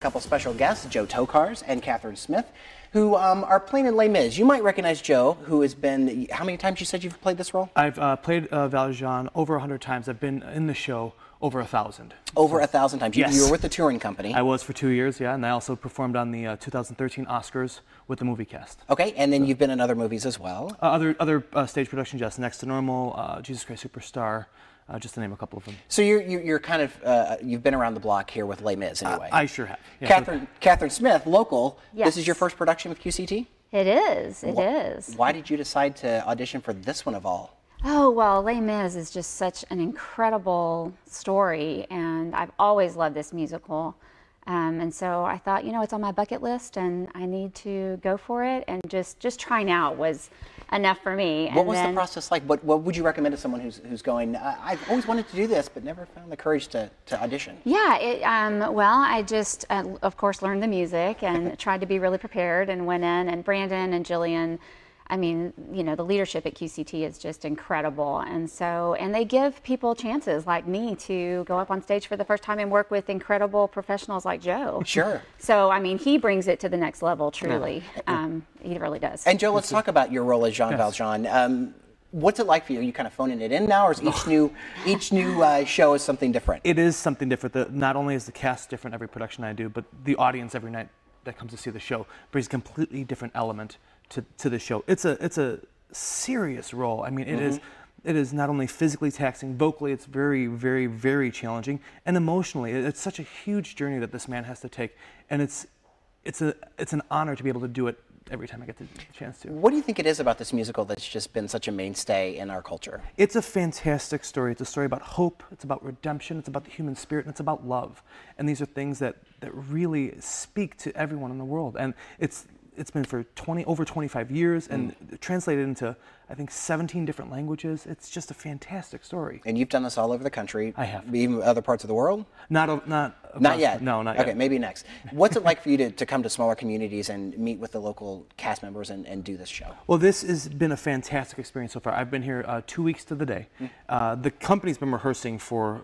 Couple special guests, Joe Tokarz and Catherine Smith, who are playing in Les Mis. You might recognize Joe, who has been, how many times you said you've played this role? I've played Valjean over 100 times. I've been in the show over 1,000. Over 1,000 times. Yes. You were with the touring company. I was for 2 years, yeah, and I also performed on the 2013 Oscars with the movie cast. Okay, and then you've been in other movies as well. Other stage productions, yes, Next to Normal, Jesus Christ Superstar, just to name a couple of them. So you're kind of, you've been around the block here with Les Mis anyway. I sure have. Yeah, Catherine Smith, local. Yes. This is your first production with QCT? It is, it is. Why did you decide to audition for this one of all? Oh, well, Les Mis is just such an incredible story, and I've always loved this musical. And so I thought, you know, it's on my bucket list, and I need to go for it, and just trying out was enough for me. What was the process like? What would you recommend to someone who's going, I've always wanted to do this, but never found the courage to audition? Yeah, well, I just, of course, learned the music and tried to be really prepared and went in, and Brandon and Jillian, I mean, you know, the leadership at QCT is just incredible. And so, and they give people chances like me to go up on stage for the first time and work with incredible professionals like Joe. Sure. So, I mean, he brings it to the next level, truly. He really does. And Joe, let's talk about your role as Jean Valjean. What's it like for you? Are you kind of phoning it in now, or is each new show is something different? It is something different. Not only is the cast different every production I do, but the audience every night that comes to see the show brings a completely different element to the show. It's a serious role. I mean, it is not only physically taxing, vocally it's very, very, very challenging, and emotionally it's such a huge journey that this man has to take, and it's an honor to be able to do it every time I get the chance to. What do you think it is about this musical that's just been such a mainstay in our culture? It's a fantastic story. It's a story about hope, it's about redemption, it's about the human spirit, and it's about love. And these are things that really speak to everyone in the world. And it's been for over 25 years and translated into, I think, 17 different languages. It's just a fantastic story. And you've done this all over the country. I have. Even other parts of the world? Not yet. No, not yet. Okay, maybe next. What's it like for you to come to smaller communities and meet with the local cast members and do this show? Well, this has been a fantastic experience so far. I've been here 2 weeks to the day. The company's been rehearsing for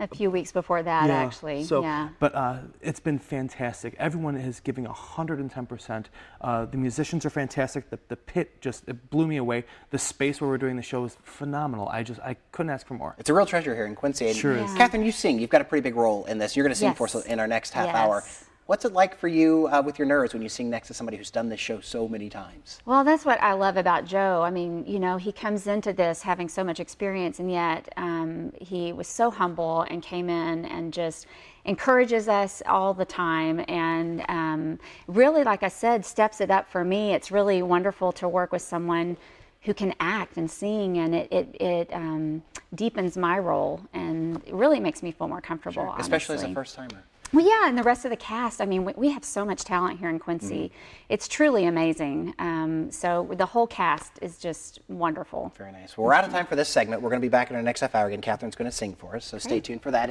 a few weeks before that, actually. So, but it's been fantastic. Everyone is giving 110%. The musicians are fantastic. The pit it blew me away. The space where we're doing the show is phenomenal. I couldn't ask for more. It's a real treasure here in Quincy. Sure is. Catherine, you sing. You've got a pretty big role in this. You're going to sing for us in our next half hour. What's it like for you with your nerves when you sing next to somebody who's done this show so many times? Well, that's what I love about Joe. I mean, you know, he comes into this having so much experience, and yet he was so humble and came in and just encourages us all the time, and really, like I said, steps it up for me. It's really wonderful to work with someone who can act and sing, and it deepens my role, and it really makes me feel more comfortable, Sure. Especially as a first-timer. Well, yeah, and the rest of the cast. I mean, we have so much talent here in Quincy. It's truly amazing. So the whole cast is just wonderful. Very nice. Well, we're out of time for this segment. We're going to be back in our next half hour again. Catherine's going to sing for us, so stay tuned for that.